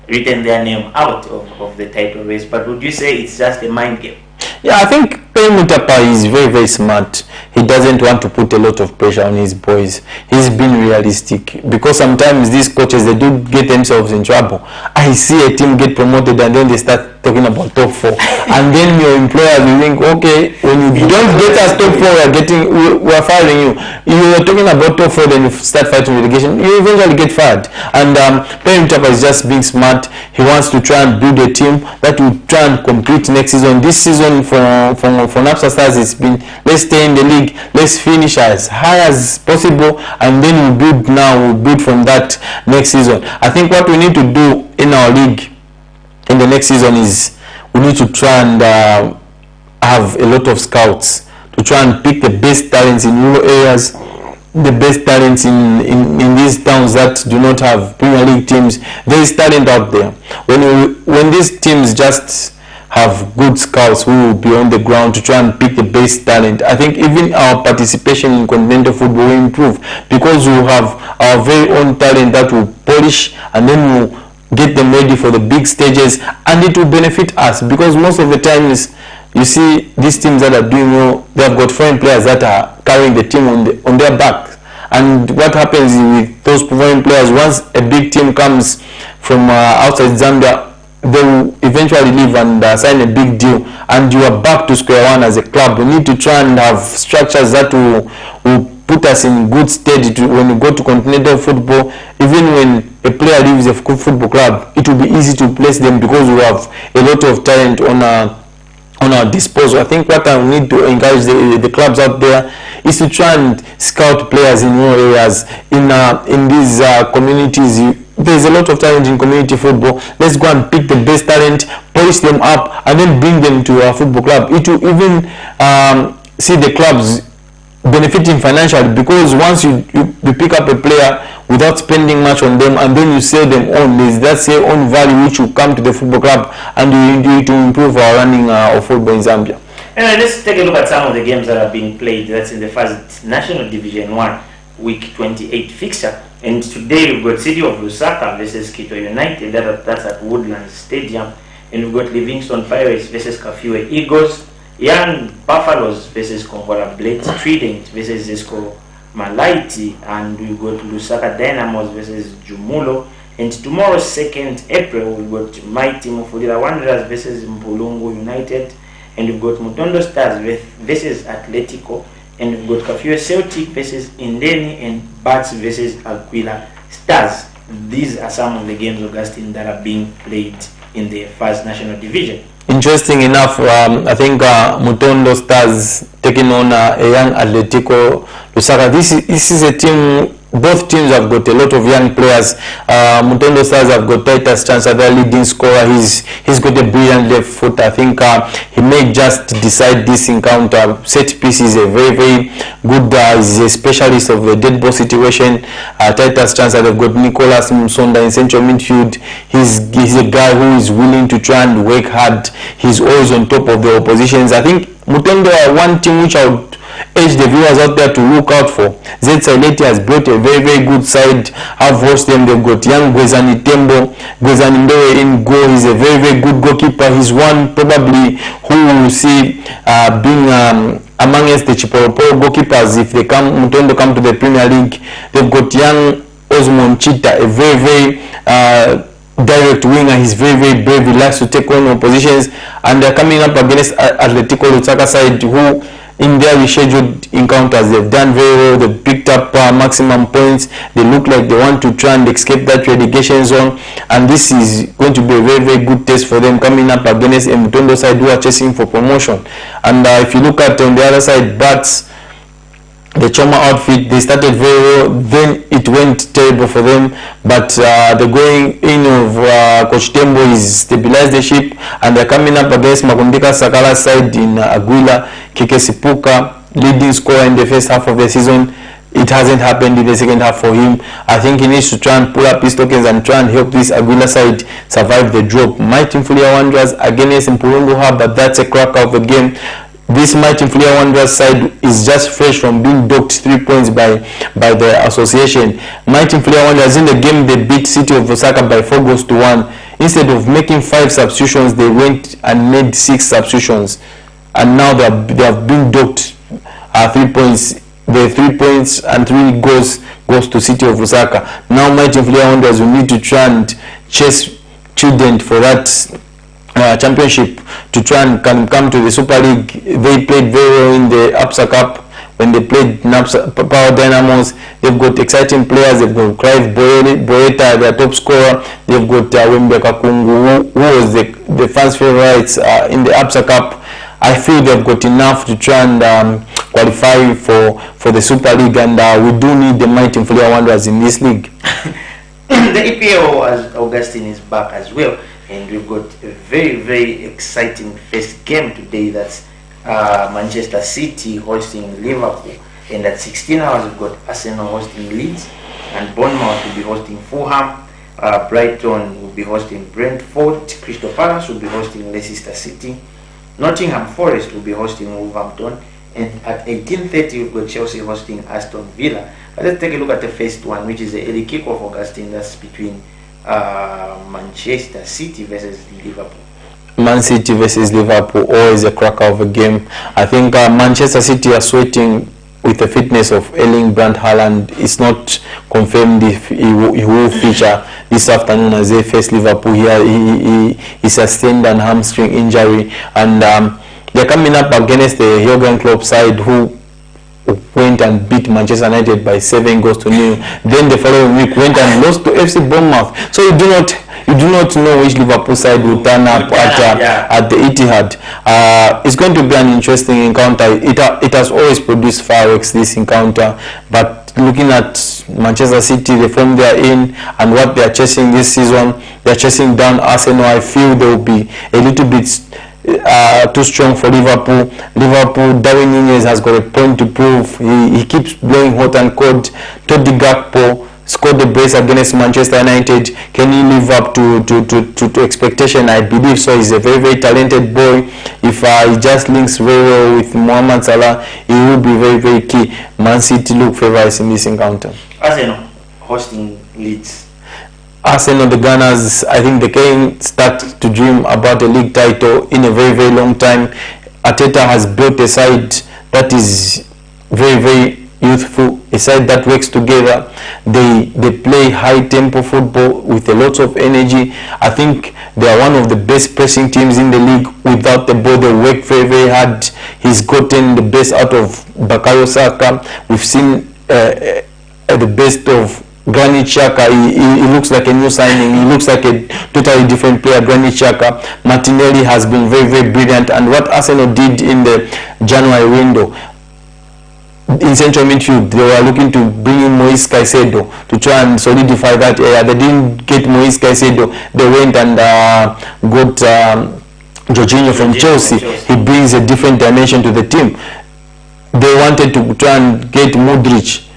written their name out of the title race. But would you say it's just a mind game? Yeah, I think Pei Mutapa is very, very smart. He doesn't want to put a lot of pressure on his boys. He's been realistic, because sometimes these coaches, they do get themselves in trouble. I see a team get promoted and then they start talking about top 4, and then your employers will think, okay, when you don't get us top 4, we're firing you. You are talking about top 4, then you start fighting relegation, you eventually get fired. And Pei Mutapa is just being smart. He wants to try and build a team that will try and compete next season. This season for Napsa Stars, it's been, let's stay in the league, let's finish as high as possible, and then we'll build from that next season. I think what we need to do in our league in the next season is we need to try and have a lot of scouts to try and pick the best talents in rural areas, the best talents in these towns that do not have Premier League teams. There is talent out there. When these teams just have good scouts who will be on the ground to try and pick the best talent, I think even our participation in continental football will improve, because we will have our very own talent that will polish, and then we'll get them ready for the big stages, and it will benefit us, because most of the times you see these teams that are doing well, they have got foreign players that are carrying the team on their back. And what happens with those foreign players, once a big team comes from outside Zambia, they will eventually leave and sign a big deal, and you are back to square one as a club. We need to try and have structures that will put us in good stead when we go to continental football. Even when a player leaves a football club, it will be easy to place them, because we have a lot of talent on our disposal. I think what I need to encourage the clubs out there is to try and scout players in rural areas, in these communities. There's a lot of talent in community football. Let's go and pick the best talent, polish them up, and then bring them to our football club. It will even see the clubs benefiting financially, because once you pick up a player without spending much on them, and then you sell them on, there's that sale on value which will come to the football club, and it will improve our running of football in Zambia. Let's take a look at some of the games that are being played. That's in the first National Division 1 Week 28 fixture. And today we've got City of Lusaka versus Quito United. That's at Woodlands Stadium. And we've got Livingston Pirates versus Kafiwe Eagles. Young Buffaloes versus Kongora Blades. Trident versus Zesco Malaiti. And we've got Lusaka Dynamos versus Jumulo. And tomorrow, 2nd April, we've got Mighty Mufulira Wanderers versus Mpulungu United. And we've got Mutondo Stars versus Atletico. And we've got Kafiwe Celtic versus Indeni, and Bats versus Aquila Stars. These are some of the games, Augustine, that are being played in the first National Division. Interesting enough, I think Mutondo Stars taking on a young Atletico Lusaka. This is a team. Both teams have got a lot of young players. Mutondo Stars have got Titus Chancer, their leading scorer. He's got a brilliant left foot. I think he may just decide this encounter. Set piece is a very, very good. He's a specialist of the dead ball situation. Titus Chancer, they've got Nicholas Musonda in central midfield. He's a guy who is willing to try and work hard. He's always on top of the oppositions. I think Mutondo are one team which I would urge the viewers out there to look out for. Z Saileti has built a very, very good side. I've watched them. They've got young Gwezani Tembo. Gwezani Mbewe in goal. He's a very, very good goalkeeper. He's one probably who will see being amongst the Chipolopolo goalkeepers if they come to the Premier League. They've got young Osmond Chita, a very, very direct winger. He's very, very brave. He likes to take on oppositions, and they're coming up against Atletico Lusaka side, who in their rescheduled encounters they've done very well. They've picked up maximum points. They look like they want to try and escape that relegation zone, and this is going to be a very, very good test for them coming up against a Mutondo side who are chasing for promotion. And if you look at on the other side, Bats, the Choma outfit, they started very well, then it went terrible for them, but the going in of Coach Tembo is stabilized the ship, and they're coming up against Makundika Sakala side in Aguila. Kike Sipuka, leading scorer in the first half of the season. It hasn't happened in the second half for him. I think he needs to try and pull up his tokens and try and help this Aguila side survive the drop. Mighty Mfulia Wanderers against Mpurunguha, but that's a cracker of a game. This Mighty Mfulia Wanderers side is just fresh from being docked 3 points by the association. Mighty Mfulia Wanderers, in the game they beat City of Osaka by 4 goals to 1. Instead of making 5 substitutions, they went and made 6 substitutions, and now they have been docked 3 points. The 3 points and 3 goals to City of Osaka. Now Mighty Mfulia Wanderers will need to try and chase Trident for that championship to try and come to the Super League. They played very well in the APSA Cup when they played Power Dynamos. They've got exciting players. They've got Clive Boeta, their top scorer. They've got Wembeka Kungu, who was the fans' favourites in the APSA Cup. I feel they've got enough to try and qualify for the Super League, and we do need the Mighty Mfulia Wanderers in this league. The EPL, as Augustine, is back as well, and we've got a very, very exciting first game today. That's Manchester City hosting Liverpool, and at 16 hours we've got Arsenal hosting Leeds, and Bournemouth will be hosting Fulham. Brighton will be hosting Brentford. Crystal Palace will be hosting Leicester City. Nottingham Forest will be hosting Wolverhampton, and at 18:30 we've got Chelsea hosting Aston Villa. But let's take a look at the first one, which is the early kickoff, Augustine. That's between Manchester City versus Liverpool. Man City versus Liverpool, always a cracker of a game. I think Manchester City are sweating with the fitness of Erling Brandt Haaland. It's not confirmed if he will feature this afternoon as they face Liverpool here. He sustained an hamstring injury, and they're coming up against the Jurgen Klopp side, who went and beat Manchester United by 7 goals to 0. Then the following week went and lost to FC Bournemouth. So you do not know which Liverpool side will turn up at the Etihad. It's going to be an interesting encounter. It has always produced fireworks, this encounter, but looking at Manchester City, the form they are in and what they are chasing this season, they are chasing down Arsenal. I feel they will be a little bit too strong for Liverpool. Darwin Nunez has got a point to prove. He keeps blowing hot and cold. Todi Gakpo scored the brace against Manchester United. Can he live up to expectation? I believe so. He's a very, very talented boy. If he just links very well with Mohamed Salah, he will be very, very key. Man City look favourites in this encounter. Arsenal hosting Leeds. Arsenal, the Gunners, I think they can start to dream about a league title in a very, very long time. Arteta has built a side that is very, very youthful, a side that works together. They play high tempo football with a lot of energy. I think they are one of the best pressing teams in the league. Without the ball, they work very, very hard. He's gotten the best out of Bukayo Saka. We've seen the best of Granit Xhaka. He looks like a new signing. He looks like a totally different player, Granit Xhaka. Martinelli has been very, very brilliant, and what Arsenal did in the January window, in central midfield, they were looking to bring in Moise Caicedo to try and solidify that area. They didn't get Moise Caicedo. They went and got Jorginho from Chelsea. He brings a different dimension to the team. They wanted to try and get Modric.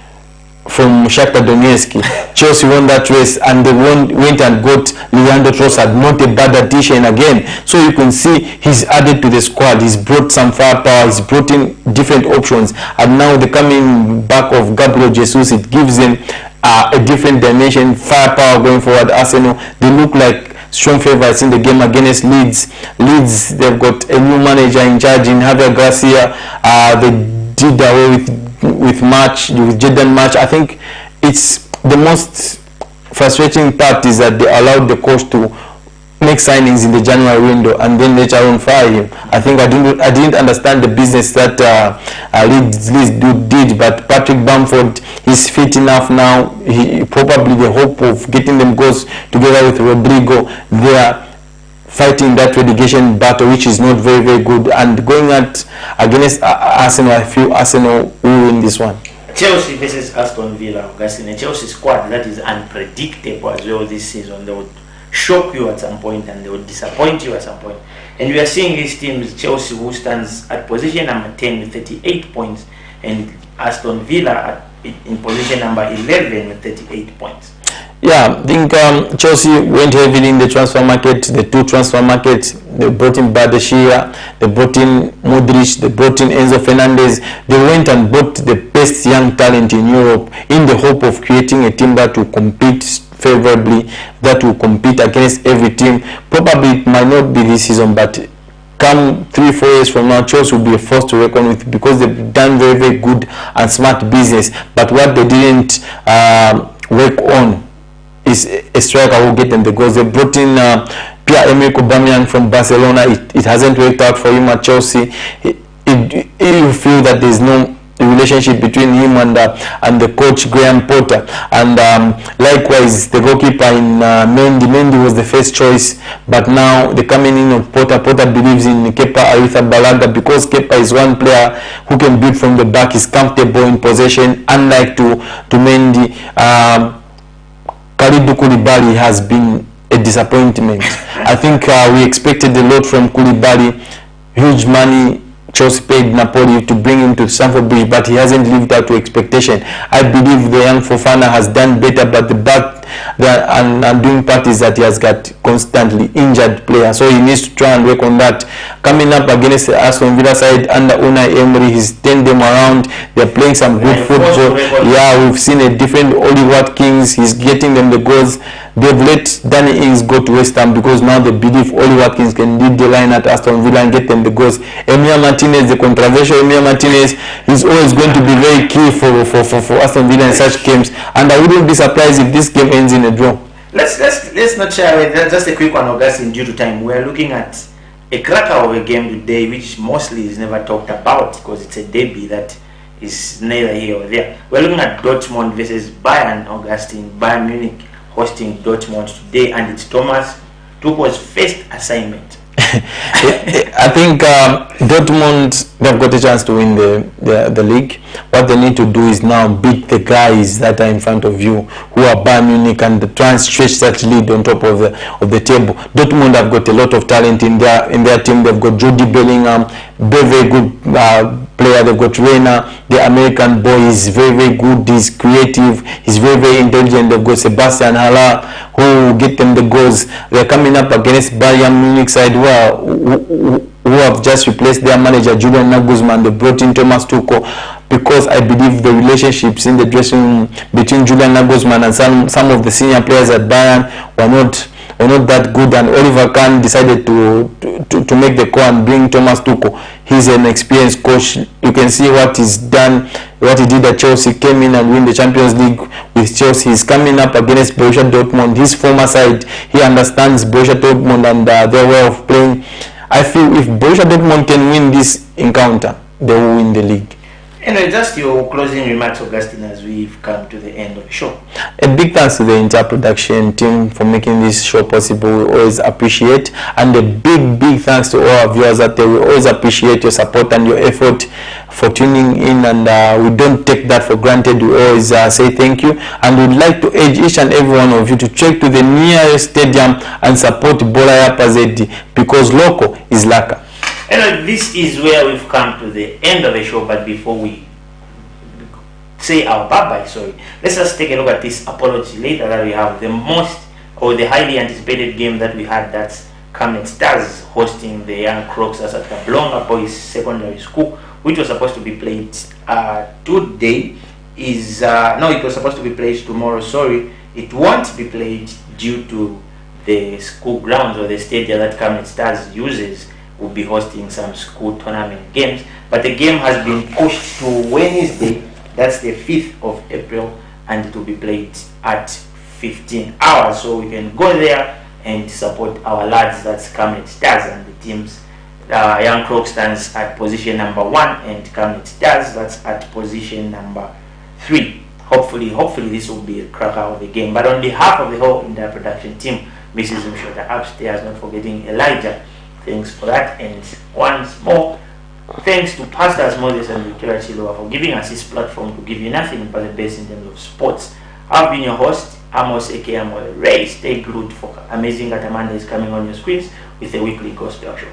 from Shakhtar Donetsk. Chelsea won that race, and they went and got Leandro Trossard, not a bad addition again. So you can see he's added to the squad. He's brought some firepower. He's brought in different options, and now the coming back of Gabriel Jesus, it gives them a different dimension, firepower going forward. Arsenal, they look like strong favorites in the game against Leeds. They've got a new manager in charge in Javier Garcia. They did away with Jadon March. I think it's the most frustrating part is that they allowed the coach to make signings in the January window and then later on fire him. I think I didn't understand the business that Leeds did, but Patrick Bamford is fit enough now. He probably the hope of getting them goals together with Rodrigo. They are fighting that relegation battle, which is not very, very good, and going against Arsenal. I feel Arsenal will win this one. Chelsea versus Aston Villa, Augustine. A Chelsea squad that is unpredictable as well this season. They would shock you at some point and they would disappoint you at some point. And we are seeing these teams, Chelsea who stands at position number 10 with 38 points, and Aston Villa in position number 11 with 38 points. Yeah, I think Chelsea went heavily in the transfer market, the two transfer markets. They brought in Bardashia, they brought in Modric, they brought in Enzo Fernandez. They went and bought the best young talent in Europe in the hope of creating a team that will compete favorably, that will compete against every team. Probably it might not be this season, but come 3-4 years from now, Chelsea will be a force to reckon with, because they've done very, very good and smart business. But what they didn't work on is a striker who get them the goals. They brought in Pierre-Emerick Aubameyang from Barcelona. It hasn't worked out for him at Chelsea. You feel that there's no relationship between him and the coach Graham Potter. And likewise, the goalkeeper in Mendy was the first choice, but now the coming in of Potter believes in Kepa Arrizabalaga, because Kepa is one player who can build from the back, is comfortable in possession, unlike to Mendy. Kalidou Koulibaly has been a disappointment. I think we expected a lot from Koulibaly. Huge money Chelsea paid Napoli to bring him to Stamford Bridge, but he hasn't lived up to expectation. I believe the young Fofana has done better, but the back and doing part is that he has got constantly injured players, so he needs to try and work on that. Coming up against the Aston Villa side under Unai Emery, he's turned them around. They're playing some good football. Yeah, we've seen a different Oli Watkins. He's getting them the goals. They've let Danny Ings go to West Ham because now they believe Oli Watkins can lead the line at Aston Villa and get them the goals. Emir Martinez, the controversial Emir Martinez, is always going to be very key for Aston Villa in such games, and I wouldn't be surprised if this game ends in a draw. Let's not shy away. Just a quick one, Augustine, due to time. We're looking at a cracker of a game today, which mostly is never talked about because it's a derby that is neither here or there. We're looking at Dortmund versus Bayern, Augustine. Bayern Munich hosting Dortmund today, and it's Thomas Tuchel's first assignment. I think Dortmund, they've got a chance to win the league. What they need to do is now beat the guys that are in front of you, who are Bayern Munich, and try and stretch that lead on top of the table. Dortmund have got a lot of talent in their team. They've got Jude Bellingham, very good player. They've got Reina, the American boy. Is very, very good. He's creative. He's very, very intelligent. They've got Sebastian Haller, who will get them the goals. They're coming up against Bayern Munich side, who have just replaced their manager Julian Nagelsmann. They brought in Thomas Tuchel, because I believe the relationships in the dressing room between Julian Nagelsmann and some of the senior players at Bayern were not that good, and Oliver Kahn decided to make the call and bring Thomas Tuchel. He's an experienced coach. You can see what he's done, what he did at Chelsea. Came in and win the Champions League with Chelsea. He's coming up against Borussia Dortmund, his former side. He understands Borussia Dortmund and their way of playing. I feel if Borussia Dortmund can win this encounter, they will win the league. Anyway, just your closing remarks, Augustine, as we've come to the end of the show. A big thanks to the entire production team for making this show possible. We always appreciate, and a big thanks to all our viewers out there. We always appreciate your support and your effort for tuning in, and we don't take that for granted. We always say thank you, and we'd like to urge each and every one of you to check to the nearest stadium and support Bola Yapazedi, because local is laka. Anyway, this is where we've come to the end of the show, but before we say our bye-bye, sorry. Let's just take a look at this apology later that we have. The most or the highly anticipated game that we had, that's Camnet Stars hosting the Young Crocs at Kablonga Boys Secondary School, which was supposed to be played today. No, it was supposed to be played tomorrow. Sorry, it won't be played due to the school grounds or the stadium that Camnet Stars uses will be hosting some school tournament games. But the game has been pushed to Wednesday, that's the 5th of April, and it will be played at 15 hours. So we can go there and support our lads, that's Camnet Stars, and the teams. Young Crocs stands at position number 1 and Camnet Stars, that's at position number 3. Hopefully this will be a cracker of the game. But on behalf of the whole entire production team, Mrs. Mshota upstairs, not forgetting Elijah, thanks for that. And once more, thanks to Pastors Moses and Victoria Chilowa for giving us this platform to give you nothing but the best in terms of sports. I've been your host, Amos aka Ray. Stay glued for amazing Katamanda is coming on your screens with a weekly gospel show.